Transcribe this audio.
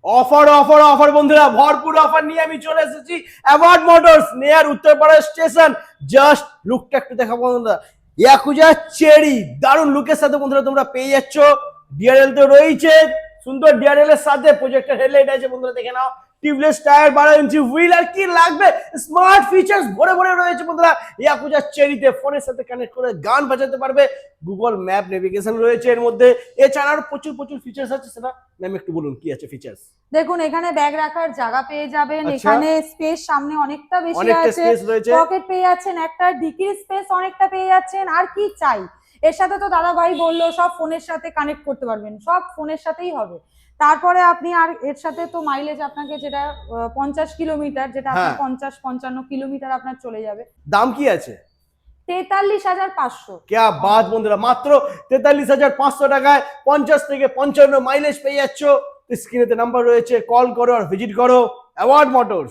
Offer offer offer বন্ধুরা, ভরপুর offer নিয়ে আমি চলে এসেছি award motors near Uttarpara station. Just লুকটা একটু দেখাবো বন্ধুরা, ইয়াকুজা চেরি দারুণ লুকের সাথে বন্ধুরা তোমরা পেয়ে যাচ্ছ। ডিআরএল তো রয়েছে, সুন্দর ডিআরএল এর সাথে প্রজেক্টর হেডলাইট আছে বন্ধুরা, দেখে নাও। টিউবলেস টায়ার, 12 ইঞ্চি হুইল, আর কি লাগবে, স্মার্ট ফিচার্স ভরে ভরে রয়েছে বন্ধুরা ইয়াকুজা চেরিতে। ফোনের সাথে কানেক্ট করে গান বাজাতে পারবে, গুগল ম্যাপ নেভিগেশন রয়েছে এর মধ্যে। এছাড়া আরো প্রচুর প্রচুর ফিচার্স আছে, সেটা ম্যাম একটু বলুন কি আছে ফিচার্স। দেখুন, এখানে ব্যাগ রাখার জায়গা পেয়ে যাবেন। আচ্ছা। এখানে স্পেস সামনে অনেকটা বেশি অনেকটা আছে, স্পেস রয়েছে। পকেট পেয়ে যাচ্ছেন একটা, ডিকির স্পেস অনেকটা পেয়ে যাচ্ছেন। আর কি চাই, এর সাথে তো দাদা ভাই বললো সব ফোনের সাথে কানেক্ট করতে পারবেন, সব ফোনের সাথেই হবে। তারপরে আপনি আর এর সাথে তো মাইলেজ আপনাকে যেটা 50 কিলোমিটার, যেটা আপনার 50-55 কিলোমিটার আপনার চলে যাবে। দাম কি আছে? 43,500। क्या बात বন্ধুরা, মাত্র 43,500 টাকায় 50 থেকে 55 মাইলেজ পেয়ে যাচ্ছ। স্ক্রিনেতে নাম্বার রয়েছে, কল করো আর ভিজিট করো অ্যাওয়ার্ড মোটরস।